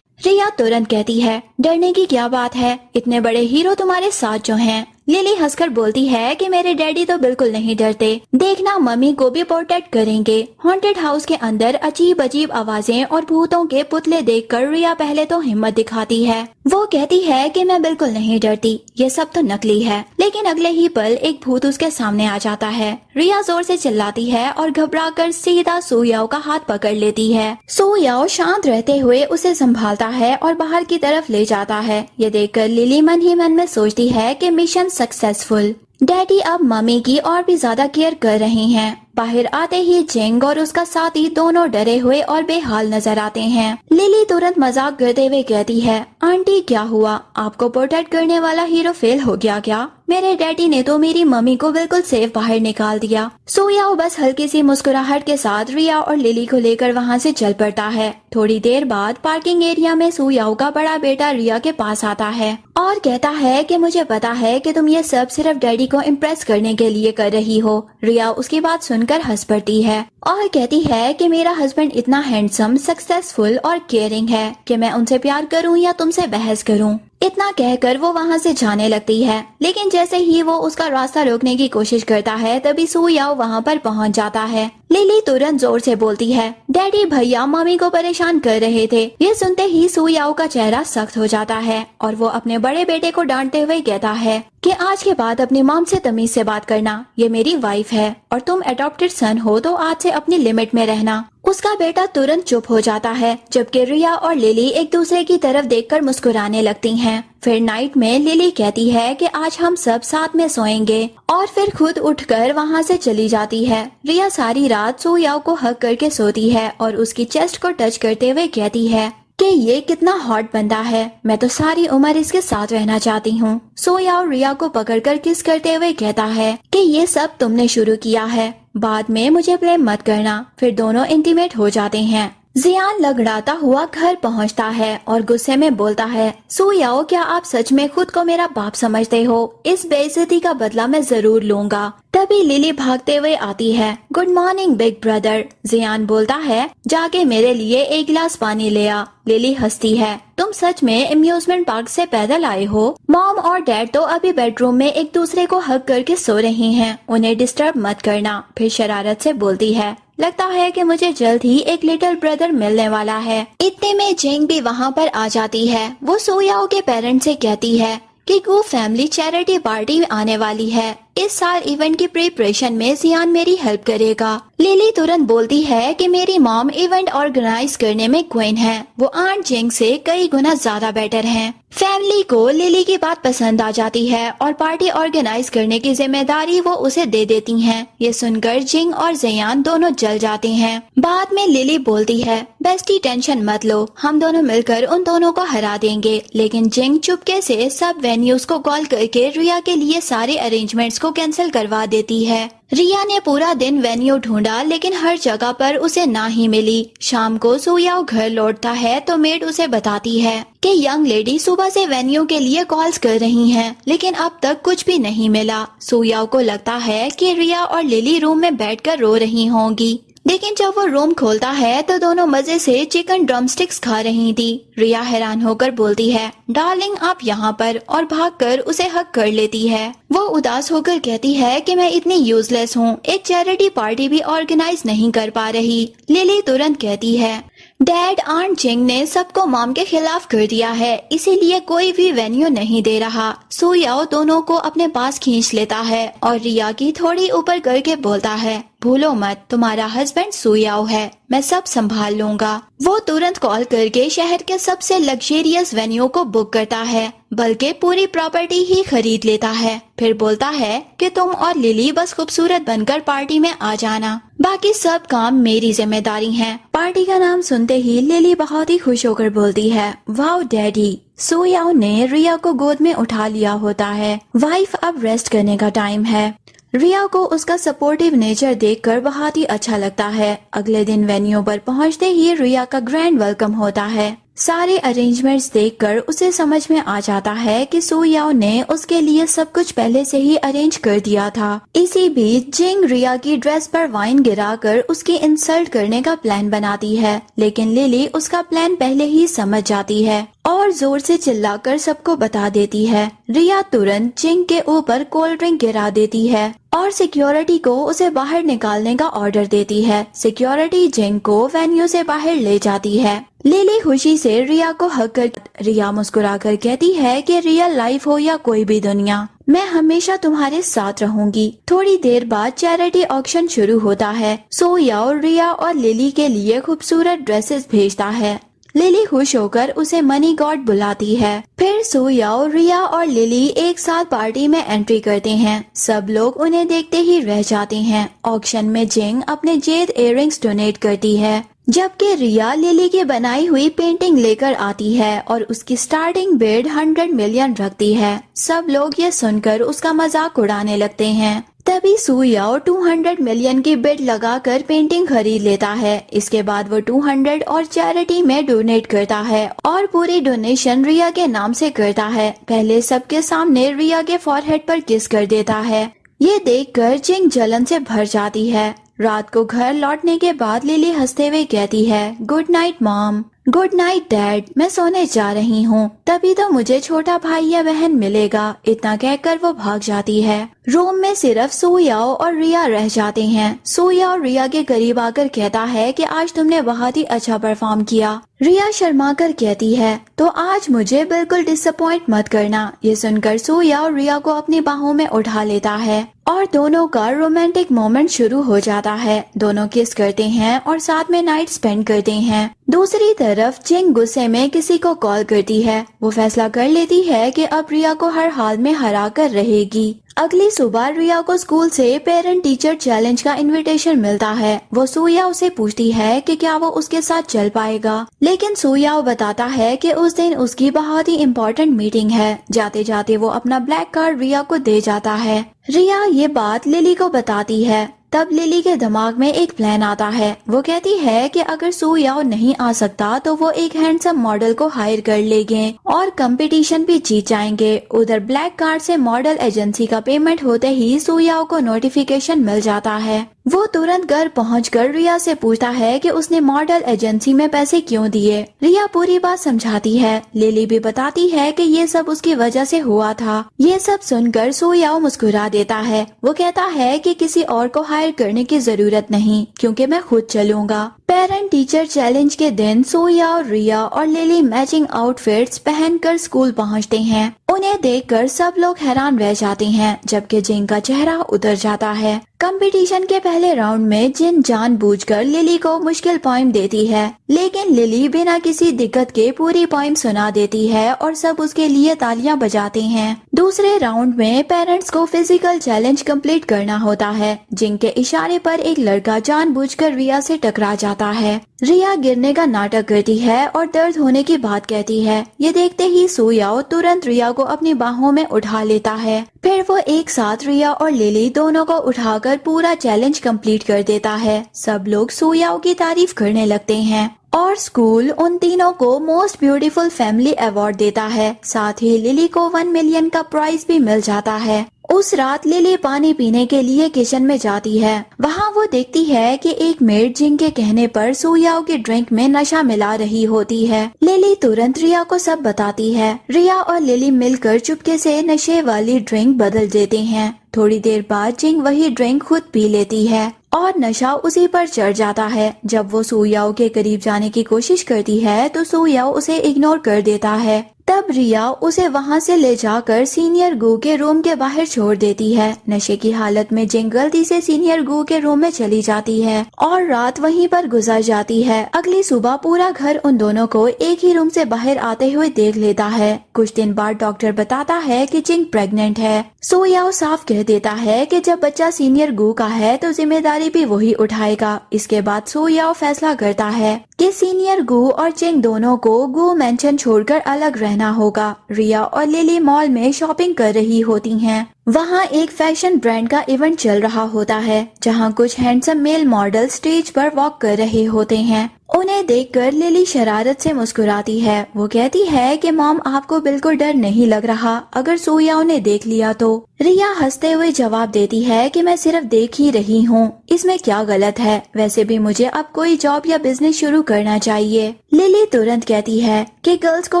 रिया तुरंत कहती है, डरने की क्या बात है, इतने बड़े हीरो तुम्हारे साथ जो हैं। लिली हंसकर बोलती है कि मेरे डैडी तो बिल्कुल नहीं डरते, देखना मम्मी को भी प्रोटेक्ट करेंगे। हॉन्टेड हाउस के अंदर अजीब अजीब आवाजें और भूतों के पुतले देखकर रिया पहले तो हिम्मत दिखाती है। वो कहती है कि मैं बिल्कुल नहीं डरती, ये सब तो नकली है। लेकिन अगले ही पल एक भूत उसके सामने आ जाता है। रिया जोर से चिल्लाती है और घबराकर सीधा सू याओ का हाथ पकड़ लेती है। सू याओ शांत रहते हुए उसे संभालता है और बाहर की तरफ ले जाता है। ये देखकर लिली मन ही मन में सोचती है कि मिशन सक्सेसफुल। डैडी अब मम्मी की और भी ज्यादा केयर कर रहे हैं। बाहर आते ही जिंग और उसका साथी दोनों डरे हुए और बेहाल नजर आते हैं। लिली तुरंत मजाक करते हुए कहती है, आंटी क्या हुआ, आपको प्रोटेक्ट करने वाला हीरो फेल हो गया क्या? मेरे डैडी ने तो मेरी मम्मी को बिल्कुल सेफ बाहर निकाल दिया। सू याओ बस हल्की सी मुस्कुराहट के साथ रिया और लिली को लेकर वहाँ से चल पड़ता है। थोड़ी देर बाद पार्किंग एरिया में सू याओ का बड़ा बेटा रिया के पास आता है और कहता है कि मुझे पता है कि तुम ये सब सिर्फ डैडी को इम्प्रेस करने के लिए कर रही हो। रिया उसकी बात सुनकर हंस पड़ती है और कहती है कि मेरा हस्बैंड इतना हैंडसम, सक्सेसफुल और केयरिंग है कि मैं उनसे प्यार करूं या तुमसे बहस करूं। इतना कहकर वो वहाँ से जाने लगती है। लेकिन जैसे ही वो उसका रास्ता रोकने की कोशिश करता है तभी सू याओ वहाँ पर पहुँच जाता है। लिली तुरंत जोर से बोलती है, डैडी भैया मम्मी को परेशान कर रहे थे। ये सुनते ही सू याओ का चेहरा सख्त हो जाता है और वो अपने बड़े बेटे को डांटते हुए कहता है कि आज के बाद अपनी मॉम से तमीज से बात करना, ये मेरी वाइफ है और तुम अडॉप्टेड सन हो तो आज से अपनी लिमिट में रहना। उसका बेटा तुरंत चुप हो जाता है जबकि रिया और लिली एक दूसरे की तरफ देखकर मुस्कुराने लगती हैं। फिर नाइट में लिली कहती है कि आज हम सब साथ में सोएंगे और फिर खुद उठकर वहाँ से चली जाती है। रिया सारी रात सू याओ को हग करके सोती है और उसकी चेस्ट को टच करते हुए कहती है कि ये कितना हॉट बंदा है, मैं तो सारी उम्र इसके साथ रहना चाहती हूँ। सू याओ रिया को पकड़कर किस करते हुए कहता है कि ये सब तुमने शुरू किया है, बाद में मुझे ब्लेम मत करना। फिर दोनों इंटीमेट हो जाते हैं। जियान लगड़ाता हुआ घर पहुंचता है और गुस्से में बोलता है, सू याओ क्या आप सच में खुद को मेरा बाप समझते हो? इस बेइज्जती का बदला मैं जरूर लूंगा। तभी लिली भागते हुए आती है। Good morning big brother. जियान बोलता है, जाके मेरे लिए एक गिलास पानी ले आ। लिली हंसती है, तुम सच में अम्यूजमेंट पार्क से पैदल आए हो? मॉम और डैड तो अभी बेडरूम में एक दूसरे को हग करके सो रहे हैं, उन्हें डिस्टर्ब मत करना। फिर शरारत से बोलती है, लगता है कि मुझे जल्द ही एक लिटिल ब्रदर मिलने वाला है। इतने में जिंग भी वहाँ पर आ जाती है। वो सू याओ के पेरेंट्स से कहती है कि गू फैमिली चैरिटी पार्टी आने वाली है। इस साल इवेंट की प्रिपरेशन में जियान मेरी हेल्प करेगा। लिली तुरंत बोलती है कि मेरी मॉम इवेंट ऑर्गेनाइज करने में क्वीन है, वो आंट जिंग से कई गुना ज्यादा बेटर हैं। फैमिली को लिली की बात पसंद आ जाती है और पार्टी ऑर्गेनाइज करने की जिम्मेदारी वो उसे दे देती हैं। ये सुनकर जिंग और जियान दोनों जल जाते हैं। बाद में लिली बोलती है, बेस्टी टेंशन मत लो, हम दोनों मिलकर उन दोनों को हरा देंगे। लेकिन जिंग चुपके से सब वेन्यूज को कॉल करके रिया के लिए सारे अरेंजमेंट्स को कैंसिल करवा देती है। रिया ने पूरा दिन वेन्यू ढूंढा लेकिन हर जगह पर उसे ना ही मिली। शाम को सू याओ घर लौटता है तो मेड उसे बताती है कि यंग लेडी सुबह से वेन्यू के लिए कॉल्स कर रही हैं, लेकिन अब तक कुछ भी नहीं मिला। सू याओ को लगता है कि रिया और लिली रूम में बैठकर रो रही होंगी, लेकिन जब वो रूम खोलता है तो दोनों मजे से चिकन ड्रमस्टिक्स खा रही थी। रिया हैरान होकर बोलती है, डार्लिंग आप यहाँ पर, और भागकर उसे हक कर लेती है। वो उदास होकर कहती है कि मैं इतनी यूजलेस हूँ, एक चैरिटी पार्टी भी ऑर्गेनाइज नहीं कर पा रही। लिली तुरंत कहती है, डैड आंट जिंग ने सबको मॉम के खिलाफ कर दिया है, इसीलिए कोई भी वेन्यू नहीं दे रहा। सू याओ दोनों को अपने पास खींच लेता है और रिया की थोड़ी ऊपर करके बोलता है, भूलो मत, तुम्हारा हस्बैंड सुयाओ है, मैं सब संभाल लूंगा। वो तुरंत कॉल करके शहर के सबसे लग्जरियस वेन्यू को बुक करता है, बल्कि पूरी प्रॉपर्टी ही खरीद लेता है। फिर बोलता है कि तुम और लिली बस खूबसूरत बनकर पार्टी में आ जाना, बाकी सब काम मेरी जिम्मेदारी है। पार्टी का नाम सुनते ही लिली बहुत ही खुश होकर बोलती है, वाओ डैडी। सुयाओ ने रिया को गोद में उठा लिया होता है। वाइफ, अब रेस्ट करने का टाइम है। रिया को उसका सपोर्टिव नेचर देखकर बहुत ही अच्छा लगता है। अगले दिन वेन्यू पर पहुंचते ही रिया का ग्रैंड वेलकम होता है। सारे अरेंजमेंट्स देखकर उसे समझ में आ जाता है कि सुयाओ ने उसके लिए सब कुछ पहले से ही अरेंज कर दिया था। इसी बीच जिंग रिया की ड्रेस पर वाइन गिराकर उसकी इंसल्ट करने का प्लान बनाती है, लेकिन लिली उसका प्लान पहले ही समझ जाती है और जोर से चिल्लाकर सबको बता देती है। रिया तुरंत जिंग के ऊपर कोल्ड ड्रिंक गिरा देती है और सिक्योरिटी को उसे बाहर निकालने का ऑर्डर देती है। सिक्योरिटी जिंग को वेन्यू से बाहर ले जाती है। लिली खुशी से रिया को हक कर रिया मुस्कुराकर कहती है कि रियल लाइफ हो या कोई भी दुनिया, मैं हमेशा तुम्हारे साथ रहूंगी। थोड़ी देर बाद चैरिटी ऑक्शन शुरू होता है। सुयाओ रिया और लिली के लिए खूबसूरत ड्रेसेस भेजता है। लिली खुश होकर उसे मनी गॉड बुलाती है। फिर सुयाओ, रिया और लिली एक साथ पार्टी में एंट्री करते हैं। सब लोग उन्हें देखते ही रह जाते हैं। ऑक्शन में जिंग अपने जेड इयररिंग्स डोनेट करती है, जबकि रिया लिली की बनाई हुई पेंटिंग लेकर आती है और उसकी स्टार्टिंग बिड 100 मिलियन रखती है। सब लोग ये सुनकर उसका मजाक उड़ाने लगते हैं। तभी सुयाओ 200 मिलियन की बिड लगाकर पेंटिंग खरीद लेता है। इसके बाद वो 200 और चैरिटी में डोनेट करता है और पूरी डोनेशन रिया के नाम से करता है। पहले सबके सामने रिया के फॉरहेड पर किस कर देता है। ये देखकर जिंग जलन से भर जाती है। रात को घर लौटने के बाद लिली हंसते हुए कहती है, good night mom. Good night dad, मैं सोने जा रही हूँ, तभी तो मुझे छोटा भाई या बहन मिलेगा। इतना कहकर वो भाग जाती है। रूम में सिर्फ सुयाओ और रिया रह जाते हैं। सुयाओ रिया के करीब आकर कहता है कि आज तुमने बहुत ही अच्छा परफॉर्म किया। रिया शर्मा कर कहती है, तो आज मुझे बिल्कुल डिसअपॉइंट मत करना। ये सुनकर सुयाओ रिया को अपनी बाहों में उठा लेता है और दोनों का रोमांटिक मोमेंट शुरू हो जाता है। दोनों किस करते हैं और साथ में नाइट स्पेंड करते हैं। दूसरी तरफ जिंग गुस्से में किसी को कॉल करती है। वो फैसला कर लेती है कि अब रिया को हर हाल में हरा कर रहेगी। अगली सुबह रिया को स्कूल से पेरेंट टीचर चैलेंज का इनविटेशन मिलता है। वो सुयाओ से पूछती है कि क्या वो उसके साथ चल पाएगा, लेकिन सुयाओ बताता है कि उस दिन उसकी बहुत ही इम्पोर्टेंट मीटिंग है। जाते जाते वो अपना ब्लैक कार्ड रिया को दे जाता है। रिया ये बात लिली को बताती है। तब लिली के दिमाग में एक प्लान आता है। वो कहती है कि अगर सुयाओ नहीं आ सकता तो वो एक हैंडसम मॉडल को हायर कर लेंगे और कंपटीशन भी जीत जाएंगे। उधर ब्लैक कार्ड से मॉडल एजेंसी का पेमेंट होते ही सुयाओ को नोटिफिकेशन मिल जाता है। वो तुरंत घर पहुंचकर रिया से पूछता है कि उसने मॉडल एजेंसी में पैसे क्यों दिए। रिया पूरी बात समझाती है। लिली भी बताती है कि ये सब उसकी वजह से हुआ था। ये सब सुनकर सुयाओ मुस्कुरा देता है। वो कहता है कि किसी और को हायर करने की जरूरत नहीं, क्योंकि मैं खुद चलूंगा। पेरेंट टीचर चैलेंज के दिन सुयाओ, रिया और लिली मैचिंग आउटफिट्स पहनकर स्कूल पहुंचते हैं। उन्हें देखकर सब लोग हैरान रह जाते हैं, जबकि जिंग का चेहरा उतर जाता है। कंपटीशन के पहले राउंड में जिन जानबूझकर लिली को मुश्किल पॉइंट देती है, लेकिन लिली बिना किसी दिक्कत के पूरी पॉइंट सुना देती है और सब उसके लिए तालियां बजाते हैं। दूसरे राउंड में पेरेंट्स को फिजिकल चैलेंज कंप्लीट करना होता है। जिंग के इशारे पर एक लड़का जानबूझकर रिया से टकरा जाता है। रिया गिरने का नाटक करती है और दर्द होने की बात कहती है। ये देखते ही सुयाओ तुरंत रिया को अपनी बाहों में उठा लेता है। फिर वो एक साथ रिया और लिली दोनों को उठाकर पूरा चैलेंज कंप्लीट कर देता है। सब लोग सुयाओ की तारीफ करने लगते हैं और स्कूल उन तीनों को मोस्ट ब्यूटीफुल फैमिली अवार्ड देता है। साथ ही लिली को 1 मिलियन का प्राइज भी मिल जाता है। उस रात लिली पानी पीने के लिए किचन में जाती है। वहाँ वो देखती है कि एक मेड जिंग के कहने पर सुयाओ की ड्रिंक में नशा मिला रही होती है। लिली तुरंत रिया को सब बताती है। रिया और लिली मिलकर चुपके से नशे वाली ड्रिंक बदल देते हैं। थोड़ी देर बाद जिंग वही ड्रिंक खुद पी लेती है और नशा उसी पर चढ़ जाता है। जब वो सुयाओ के करीब जाने की कोशिश करती है तो सुयाओ उसे इग्नोर कर देता है। तब रिया उसे वहाँ से ले जाकर सीनियर गू के रूम के बाहर छोड़ देती है। नशे की हालत में जिंग गलती से सीनियर गू के रूम में चली जाती है और रात वहीं पर गुजर जाती है। अगली सुबह पूरा घर उन दोनों को एक ही रूम से बाहर आते हुए देख लेता है। कुछ दिन बाद डॉक्टर बताता है कि जिंग प्रेग्नेंट है। सो याओ साफ कह देता है कि जब बच्चा सीनियर गू का है तो जिम्मेदारी भी वही उठाएगा। इसके बाद सो याओ फैसला करता है कि सीनियर गू और जिंग दोनों को गू मेंशन छोड़कर अलग रहना होगा। रिया और लिली मॉल में शॉपिंग कर रही होती हैं। वहाँ एक फैशन ब्रांड का इवेंट चल रहा होता है जहाँ कुछ हैंडसम मेल मॉडल स्टेज पर वॉक कर रहे होते हैं। उन्हें देखकर लिली शरारत से मुस्कुराती है। वो कहती है कि मॉम आपको बिल्कुल डर नहीं लग रहा, अगर सो याओ ने देख लिया तो। रिया हंसते हुए जवाब देती है कि मैं सिर्फ देख ही रही हूँ, इसमें क्या गलत है, वैसे भी मुझे अब कोई जॉब या बिजनेस शुरू करना चाहिए। लिली तुरंत कहती है कि गर्ल्स को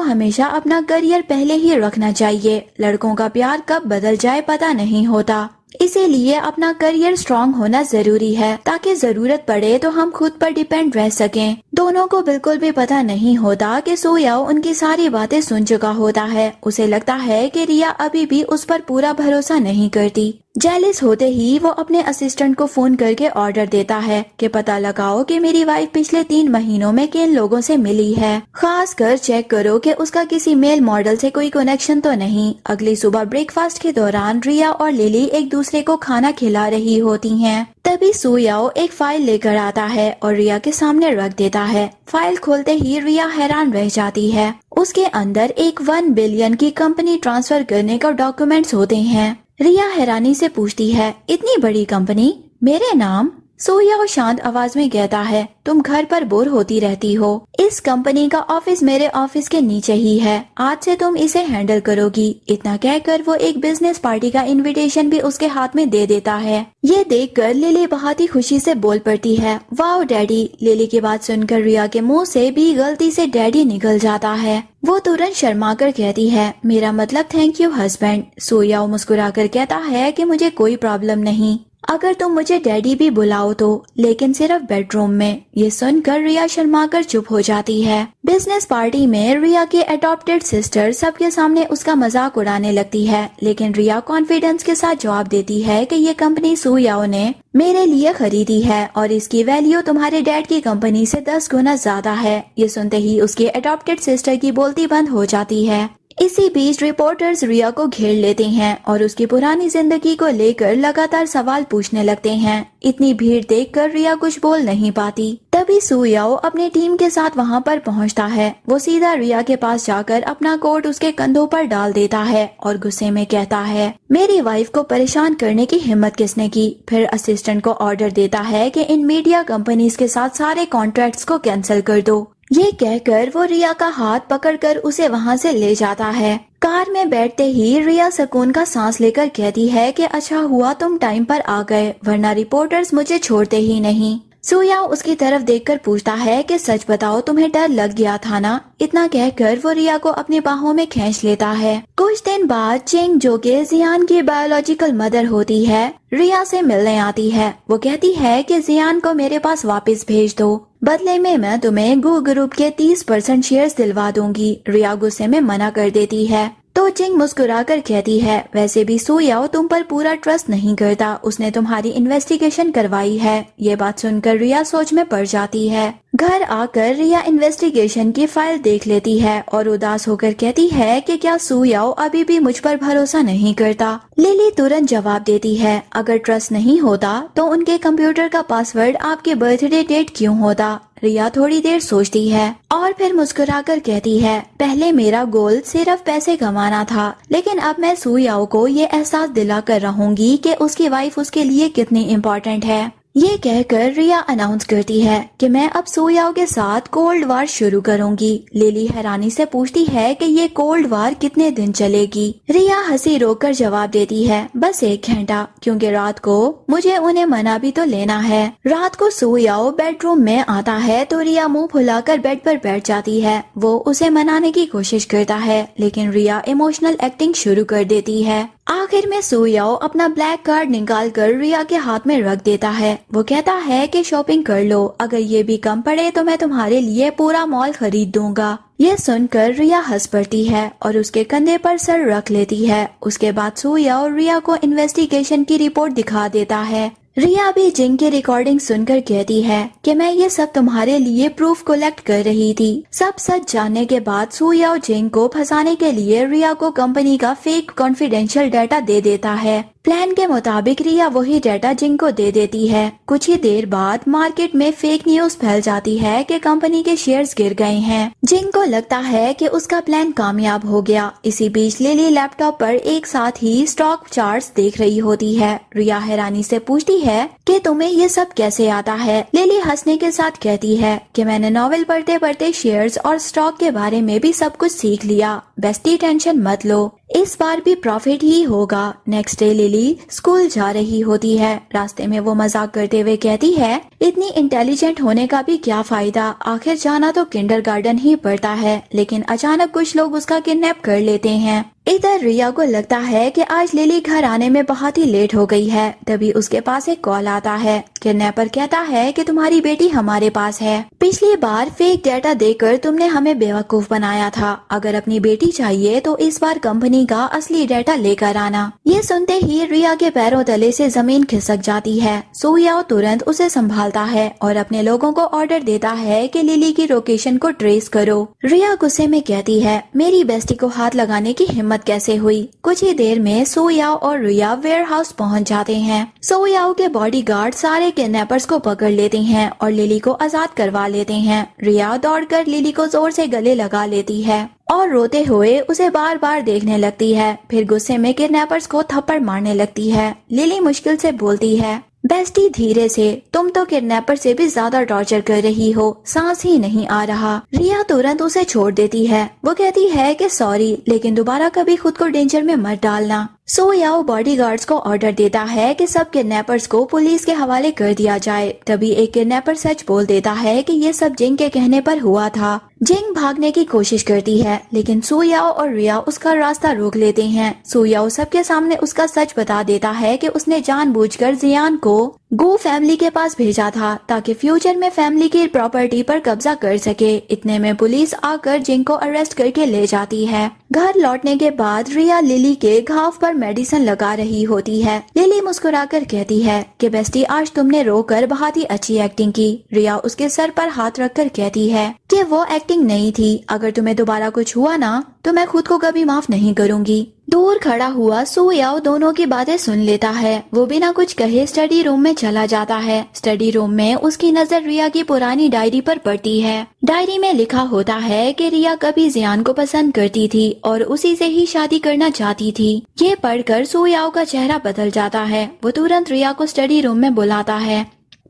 हमेशा अपना करियर पहले ही रखना चाहिए, लड़कों का प्यार कब बदल जाए पता नहीं होता, इसीलिए अपना करियर स्ट्रांग होना जरूरी है ताकि जरूरत पड़े तो हम खुद पर डिपेंड रह सकें। दोनों को बिल्कुल भी पता नहीं होता कि सो याओ उनकी सारी बातें सुन चुका होता है। उसे लगता है कि रिया अभी भी उस पर पूरा भरोसा नहीं करती। जेलिस होते ही वो अपने असिस्टेंट को फोन करके ऑर्डर देता है कि पता लगाओ कि मेरी वाइफ पिछले 3 महीनों में किन लोगों से मिली है, खास कर चेक करो कि उसका किसी मेल मॉडल से कोई कनेक्शन तो नहीं। अगली सुबह ब्रेकफास्ट के दौरान रिया और लिली एक दूसरे को खाना खिला रही होती हैं। तभी सो याओ एक फाइल लेकर आता है और रिया के सामने रख देता है। फाइल खोलते ही रिया हैरान रह जाती है। उसके अंदर एक 1 बिलियन की कंपनी ट्रांसफर करने का डॉक्यूमेंट्स होते हैं। रिया हैरानी से पूछती है, इतनी बड़ी कंपनी मेरे नाम? सो याओ शांत आवाज में कहता है, तुम घर पर बोर होती रहती हो, इस कंपनी का ऑफिस मेरे ऑफिस के नीचे ही है, आज से तुम इसे हैंडल करोगी। इतना कहकर वो एक बिजनेस पार्टी का इनविटेशन भी उसके हाथ में दे देता है। ये देखकर लिली बहुत ही खुशी से बोल पड़ती है, वाओ डैडी। लिली की बात सुनकर रिया के मुंह से भी गलती से डैडी निकल जाता है। वो तुरंत शर्मा कर कहती है, मेरा मतलब थैंक यू हस्बैंड। सो याओ मुस्कुरा कर कहता है कि मुझे कोई प्रॉब्लम नहीं, अगर तुम मुझे डैडी भी बुलाओ तो, लेकिन सिर्फ बेडरूम में। ये सुनकर रिया शर्माकर चुप हो जाती है। बिजनेस पार्टी में रिया की अडॉप्टेड सिस्टर सबके सामने उसका मजाक उड़ाने लगती है, लेकिन रिया कॉन्फिडेंस के साथ जवाब देती है कि ये कंपनी सो याओ ने मेरे लिए खरीदी है और इसकी वैल्यू तुम्हारे डैड की कंपनी से 10 गुना ज्यादा है। ये सुनते ही उसकी अडॉप्टेड सिस्टर की बोलती बंद हो जाती है। इसी बीच रिपोर्टर्स रिया को घेर लेते हैं और उसकी पुरानी जिंदगी को लेकर लगातार सवाल पूछने लगते हैं। इतनी भीड़ देखकर रिया कुछ बोल नहीं पाती। तभी सो याओ अपनी टीम के साथ वहां पर पहुंचता है। वो सीधा रिया के पास जाकर अपना कोट उसके कंधों पर डाल देता है और गुस्से में कहता है, मेरी वाइफ को परेशान करने की हिम्मत किसने की। फिर असिस्टेंट को ऑर्डर देता है कि इन मीडिया कंपनीज के साथ सारे कॉन्ट्रैक्ट्स को कैंसिल कर दो। ये कहकर वो रिया का हाथ पकड़कर उसे वहाँ से ले जाता है। कार में बैठते ही रिया सुकून का सांस लेकर कहती है कि अच्छा हुआ तुम टाइम पर आ गए, वरना रिपोर्टर्स मुझे छोड़ते ही नहीं। सो याओ उसकी तरफ देखकर पूछता है कि सच बताओ तुम्हें डर लग गया था ना। इतना कहकर वो रिया को अपनी बाहों में खींच लेता है। कुछ दिन बाद चिंग, जो कि जियान की बायोलॉजिकल मदर होती है, रिया से मिलने आती है। वो कहती है कि जियान को मेरे पास वापस भेज दो, बदले में मैं तुम्हें गू ग्रुप के 30% शेयर्स दिलवा दूंगी। रिया गुस्से में मना कर देती है तो चिंग मुस्कुराकर कहती है, वैसे भी सो याओ तुम पर पूरा ट्रस्ट नहीं करता, उसने तुम्हारी इन्वेस्टिगेशन करवाई है। ये बात सुनकर रिया सोच में पड़ जाती है। घर आकर रिया इन्वेस्टिगेशन की फाइल देख लेती है और उदास होकर कहती है कि क्या सो याओ अभी भी मुझ पर भरोसा नहीं करता। लिली तुरंत जवाब देती है, अगर ट्रस्ट नहीं होता तो उनके कंप्यूटर का पासवर्ड आपके बर्थडे डेट क्यों होता। रिया थोड़ी देर सोचती है और फिर मुस्कुराकर कहती है, पहले मेरा गोल सिर्फ पैसे कमाना था, लेकिन अब मैं सो याओ को ये एहसास दिला कर रहूंगी कि उसकी वाइफ उसके लिए कितनी इम्पोर्टेंट है। ये कहकर रिया अनाउंस करती है कि मैं अब सो याओ के साथ कोल्ड वार शुरू करूंगी। लिली हैरानी से पूछती है कि ये कोल्ड वार कितने दिन चलेगी। रिया हंसी रोककर जवाब देती है, बस 1 घंटा, क्योंकि रात को मुझे उन्हें मना भी तो लेना है। रात को सो याओ बेडरूम में आता है तो रिया मुंह फुलाकर बेड पर बैठ जाती है। वो उसे मनाने की कोशिश करता है, लेकिन रिया इमोशनल एक्टिंग शुरू कर देती है। आखिर में सूयाओ अपना ब्लैक कार्ड निकाल कर रिया के हाथ में रख देता है। वो कहता है कि शॉपिंग कर लो, अगर ये भी कम पड़े तो मैं तुम्हारे लिए पूरा मॉल खरीद दूंगा। ये सुनकर रिया हंस पड़ती है और उसके कंधे पर सर रख लेती है। उसके बाद सूयाओ रिया को इन्वेस्टिगेशन की रिपोर्ट दिखा देता है। रिया भी जिंग की रिकॉर्डिंग सुनकर कहती है कि मैं ये सब तुम्हारे लिए प्रूफ कलेक्ट कर रही थी। सब सच जानने के बाद सूयाओ जिंग को फंसाने के लिए रिया को कंपनी का फेक कॉन्फिडेंशियल डाटा दे देता है। प्लान के मुताबिक रिया वही डाटा जिंग को दे देती है। कुछ ही देर बाद मार्केट में फेक न्यूज फैल जाती है कि कंपनी के शेयर्स गिर गए हैं। जिंग को लगता है कि उसका प्लान कामयाब हो गया। इसी बीच लिली लैपटॉप पर एक साथ ही स्टॉक चार्ट्स देख रही होती है। रिया हैरानी से पूछती है कि तुम्हें ये सब कैसे आता है। लिली हंसने के साथ कहती है कि मैंने नॉवेल पढ़ते पढ़ते शेयर्स और स्टॉक के बारे में भी सब कुछ सीख लिया। बेस्टी टेंशन मत लो, इस बार भी प्रॉफिट ही होगा। नेक्स्ट डे लिली स्कूल जा रही होती है। रास्ते में वो मजाक करते हुए कहती है इतनी इंटेलिजेंट होने का भी क्या फायदा, आखिर जाना तो किंडरगार्टन ही पड़ता है। लेकिन अचानक कुछ लोग उसका किडनैप कर लेते हैं। इधर रिया को लगता है कि आज लिली घर आने में बहुत ही लेट हो गई है। तभी उसके पास एक कॉल आता है। किडनैपर कहता है कि तुम्हारी बेटी हमारे पास है। पिछली बार फेक डाटा देकर तुमने हमें बेवकूफ बनाया था। अगर अपनी बेटी चाहिए तो इस बार कंपनी का असली डाटा लेकर आना। ये सुनते ही रिया के पैरों तले से जमीन खिसक जाती है। सूयाओ तुरंत उसे संभालता है और अपने लोगों को ऑर्डर देता है कि लिली की लोकेशन को ट्रेस करो। रिया गुस्से में कहती है मेरी बेस्टी को हाथ लगाने की हिम्मत कैसे हुई। कुछ ही देर में सूयाओ और रिया वेयर हाउस पहुँच जाते हैं। सूयाओ के बॉडीगार्ड सारे किडनैपर्स को पकड़ लेते हैं और लिली को आजाद करवा लेते हैं। रिया दौड़कर लिली को जोर से गले लगा लेती है और रोते हुए उसे बार बार देखने लगती है। फिर गुस्से में किडनैपर्स को थप्पड़ मारने लगती है। लिली मुश्किल से बोलती है बेस्टी धीरे से, तुम तो किडनैपर से भी ज्यादा टॉर्चर कर रही हो, सांस ही नहीं आ रहा। रिया तुरंत उसे छोड़ देती है। वो कहती है कि सॉरी, लेकिन दोबारा कभी खुद को डेंजर में मत डालना। सूयाओ बॉडीगार्ड्स को ऑर्डर देता है कि सब किडनैपर्स को पुलिस के हवाले कर दिया जाए। तभी एक किडनैपर सच बोल देता है कि ये सब जिंग के कहने पर हुआ था। जिंग भागने की कोशिश करती है लेकिन सूयाओ और रिया उसका रास्ता रोक लेते हैं। सूयाओ सबके सामने उसका सच बता देता है कि उसने जानबूझकर जियान को गू फैमिली के पास भेजा था ताकि फ्यूचर में फैमिली की प्रॉपर्टी पर कब्जा कर सके। इतने में पुलिस आकर जिंग को अरेस्ट करके ले जाती है। घर लौटने के बाद रिया लिली के घाव पर मेडिसिन लगा रही होती है। लिली मुस्कुराकर कहती है कि बेस्टी आज तुमने रोकर बहुत ही अच्छी एक्टिंग की। रिया उसके सर पर हाथ रखकर कहती है कि वो एक्टिंग नहीं थी, अगर तुम्हें दोबारा कुछ हुआ ना तो मैं खुद को कभी माफ नहीं करूंगी। दूर खड़ा हुआ सूयाओ दोनों की बातें सुन लेता है। वो बिना कुछ कहे स्टडी रूम में चला जाता है। स्टडी रूम में उसकी नजर रिया की पुरानी डायरी पर पड़ती है। डायरी में लिखा होता है कि रिया कभी जियान को पसंद करती थी और उसी से ही शादी करना चाहती थी। ये पढ़कर सूयाओ का चेहरा बदल जाता है। वो तुरंत रिया को स्टडी रूम में बुलाता है।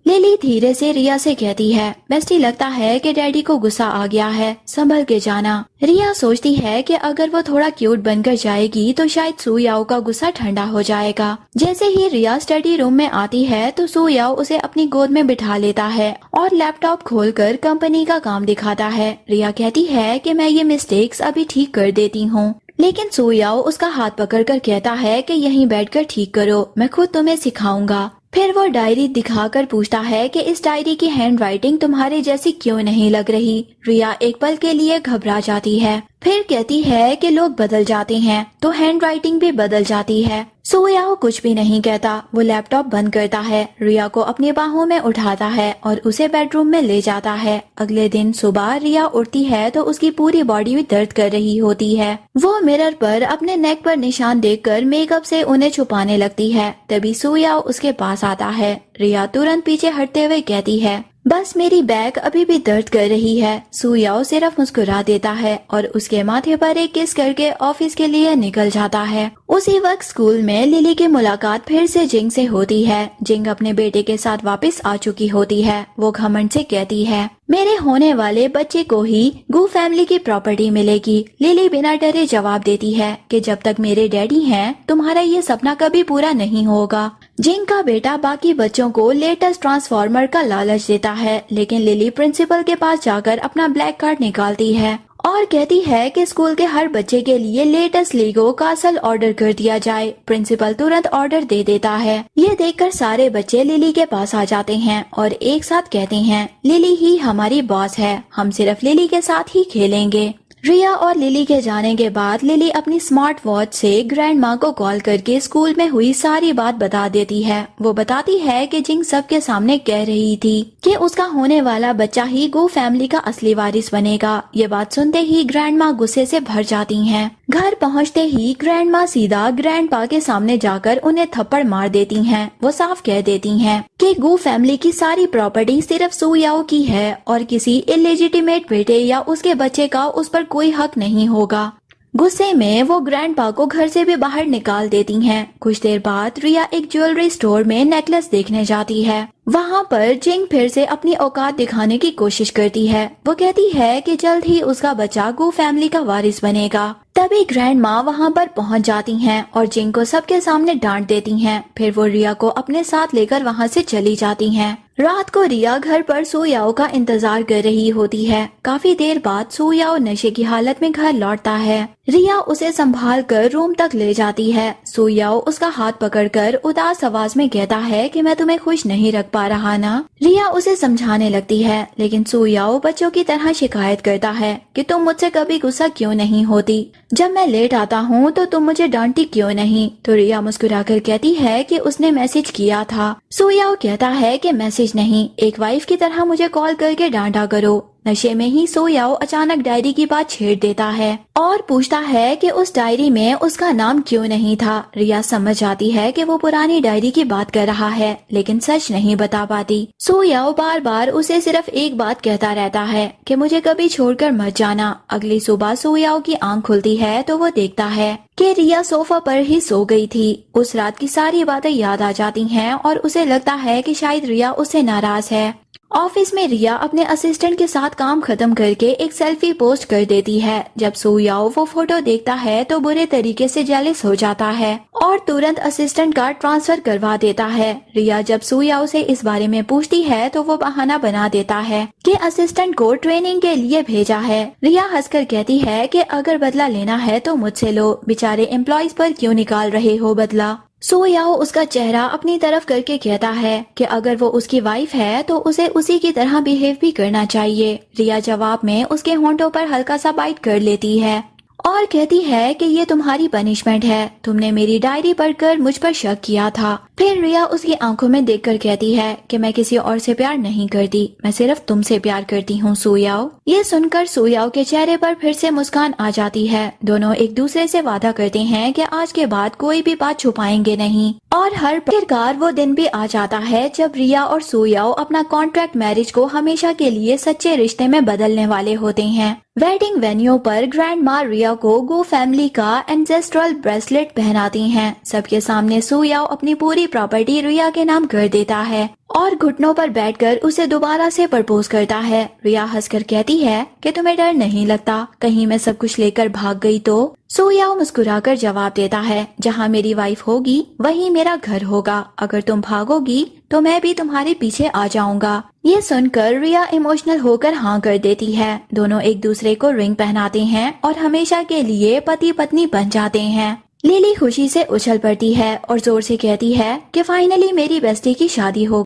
लिली धीरे से रिया से कहती है बेस्टी लगता है कि डैडी को गुस्सा आ गया है, संभल के जाना। रिया सोचती है कि अगर वो थोड़ा क्यूट बनकर जाएगी तो शायद सूयाओ का गुस्सा ठंडा हो जाएगा। जैसे ही रिया स्टडी रूम में आती है तो सूयाओ उसे अपनी गोद में बिठा लेता है और लैपटॉप खोलकर कंपनी का काम दिखाता है। रिया कहती है कि मैं ये मिस्टेक्स अभी ठीक कर देती हूँ, लेकिन सूयाओ उसका हाथ पकड़कर कहता है कि यहीं बैठकर ठीक करो, मैं खुद तुम्हें सिखाऊंगा। फिर वो डायरी दिखाकर पूछता है कि इस डायरी की हैंड राइटिंग तुम्हारे जैसी क्यों नहीं लग रही। रिया एक पल के लिए घबरा जाती है, फिर कहती है कि लोग बदल जाते हैं तो हैंड राइटिंग भी बदल जाती है। सूयाओ कुछ भी नहीं कहता। वो लैपटॉप बंद करता है, रिया को अपनी बाहों में उठाता है और उसे बेडरूम में ले जाता है। अगले दिन सुबह रिया उठती है तो उसकी पूरी बॉडी भी दर्द कर रही होती है। वो मिरर पर अपने नेक पर निशान देखकर मेकअप से उन्हें छुपाने लगती है। तभी सूयाओ उसके पास आता है। रिया तुरंत पीछे हटते हुए कहती है बस मेरी बैक अभी भी दर्द कर रही है। सूयाओ सिर्फ मुस्कुरा देता है और उसके माथे पर एक किस करके ऑफिस के लिए निकल जाता है। उसी वक्त स्कूल में लिली की मुलाकात फिर से जिंग से होती है। जिंग अपने बेटे के साथ वापस आ चुकी होती है। वो घमंड से कहती है मेरे होने वाले बच्चे को ही गू फैमिली की प्रॉपर्टी मिलेगी। लिली बिना डरे जवाब देती है कि जब तक मेरे डैडी हैं तुम्हारा ये सपना कभी पूरा नहीं होगा। जिंग का बेटा बाकी बच्चों को लेटेस्ट ट्रांसफॉर्मर का लालच देता है, लेकिन लिली प्रिंसिपल के पास जाकर अपना ब्लैक कार्ड निकालती है और कहती है कि स्कूल के हर बच्चे के लिए लेटेस्ट लीगो कासल ऑर्डर कर दिया जाए। प्रिंसिपल तुरंत ऑर्डर दे देता है। ये देखकर सारे बच्चे लिली के पास आ जाते हैं और एक साथ कहते हैं, लिली ही हमारी बॉस है, हम सिर्फ लिली के साथ ही खेलेंगे। रिया और लिली के जाने के बाद लिली अपनी स्मार्ट वॉच से ग्रैंड माँ को कॉल करके स्कूल में हुई सारी बात बता देती है। वो बताती है कि जिंग सबके सामने कह रही थी कि उसका होने वाला बच्चा ही गो फैमिली का असली वारिस बनेगा। ये बात सुनते ही ग्रैंड माँ गुस्से से भर जाती हैं। घर पहुँचते ही ग्रैंड माँ सीधा ग्रैंड पा के सामने जाकर उन्हें थप्पड़ मार देती हैं। वो साफ कह देती हैं कि गो फैमिली की सारी प्रॉपर्टी सिर्फ सुयाओ की है और किसी इलेजिटिमेट बेटे या उसके बच्चे का उस पर कोई हक नहीं होगा। गुस्से में वो ग्रैंडपा को घर से भी बाहर निकाल देती हैं। कुछ देर बाद रिया एक ज्वेलरी स्टोर में नेकलेस देखने जाती है। वहाँ पर जिंग फिर से अपनी औकात दिखाने की कोशिश करती है। वो कहती है कि जल्द ही उसका बच्चा गो फैमिली का वारिस बनेगा। तभी ग्रैंड माँ वहाँ पर पहुँच जाती हैं और जिंग को सबके सामने डांट देती हैं। फिर वो रिया को अपने साथ लेकर वहाँ से चली जाती हैं। रात को रिया घर पर सुयाओ का इंतजार कर रही होती है। काफी देर बाद सुयाओ नशे की हालत में घर लौटता है। रिया उसे संभाल कर रूम तक ले जाती है। सुयाओ उसका हाथ पकड़कर उदास आवाज में कहता है कि मैं तुम्हें खुश नहीं रख पा रहा ना। रिया उसे समझाने लगती है, लेकिन सुयाओ बच्चों की तरह शिकायत करता है कि तुम मुझसे कभी गुस्सा क्यों नहीं होती, जब मैं लेट आता हूँ तो तुम मुझे डांटती क्यों नहीं। तो रिया मुस्कुराकर कहती है कि उसने मैसेज किया था। सुयाओ कहता है कि मैसेज नहीं, एक वाइफ की तरह मुझे कॉल करके डांटा करो। नशे में ही सुयाओ अचानक डायरी की बात छेड़ देता है और पूछता है कि उस डायरी में उसका नाम क्यों नहीं था। रिया समझ जाती है कि वो पुरानी डायरी की बात कर रहा है, लेकिन सच नहीं बता पाती। सुयाओ बार बार उसे सिर्फ एक बात कहता रहता है कि मुझे कभी छोड़कर मत जाना। अगली सुबह सुयाओ की आंख खुलती है तो वो देखता है कि रिया सोफा पर ही सो गई थी। उस रात की सारी बातें याद आ जाती हैं और उसे लगता है कि शायद रिया उससे नाराज है। ऑफिस में रिया अपने असिस्टेंट के साथ काम खत्म करके एक सेल्फी पोस्ट कर देती है। जब सुयाओ वो फोटो देखता है तो बुरे तरीके से जेलस हो जाता है और तुरंत असिस्टेंट का ट्रांसफर करवा देता है। रिया जब सुयाओ से इस बारे में पूछती है तो वो बहाना बना देता है कि असिस्टेंट को ट्रेनिंग के लिए भेजा है। रिया हंसकर कहती है कि अगर बदला लेना है तो मुझसे लो, बेचारे एम्प्लॉयज पर क्यों निकाल रहे हो बदला। सुयाओ उसका चेहरा अपनी तरफ करके कहता है कि अगर वो उसकी वाइफ है तो उसे उसी की तरह बिहेव भी करना चाहिए। रिया जवाब में उसके होंठों पर हल्का सा बाइट कर लेती है और कहती है कि ये तुम्हारी पनिशमेंट है, तुमने मेरी डायरी पढ़कर मुझ पर शक किया था। फिर रिया उसकी आंखों में देखकर कहती है कि मैं किसी और से प्यार नहीं करती, मैं सिर्फ तुमसे प्यार करती हूँ सुयाओ। ये सुनकर सुयाओ के चेहरे पर फिर से मुस्कान आ जाती है। दोनों एक दूसरे से वादा करते हैं कि आज के बाद कोई भी बात छुपाएंगे नहीं और हर आखिरकार वो दिन भी आ जाता है जब रिया और सुयाओ अपना कॉन्ट्रैक्ट मैरिज को हमेशा के लिए सच्चे रिश्ते में बदलने वाले होते हैं। वेडिंग वेन्यू पर ग्रैंड माँ रिया को गो फैमिली का एंसेस्ट्रल ब्रेसलेट पहनाती हैं। सबके सामने सुयाओ अपनी पूरी प्रॉपर्टी रिया के नाम कर देता है और घुटनों पर बैठकर उसे दोबारा से प्रपोज करता है। रिया हंसकर कहती है कि तुम्हें डर नहीं लगता, कहीं मैं सब कुछ लेकर भाग गई तो। सुयाओ मुस्कुराकर जवाब देता है, जहाँ मेरी वाइफ होगी वहीं मेरा घर होगा, अगर तुम भागोगी तो मैं भी तुम्हारे पीछे आ जाऊंगा। ये सुनकर रिया इमोशनल होकर हाँ कर देती है। दोनों एक दूसरे को रिंग पहनाते हैं और हमेशा के लिए पति पत्नी बन जाते हैं। लिली खुशी से उछल पड़ती है और जोर से कहती है कि फाइनली मेरी बेस्टी की शादी हो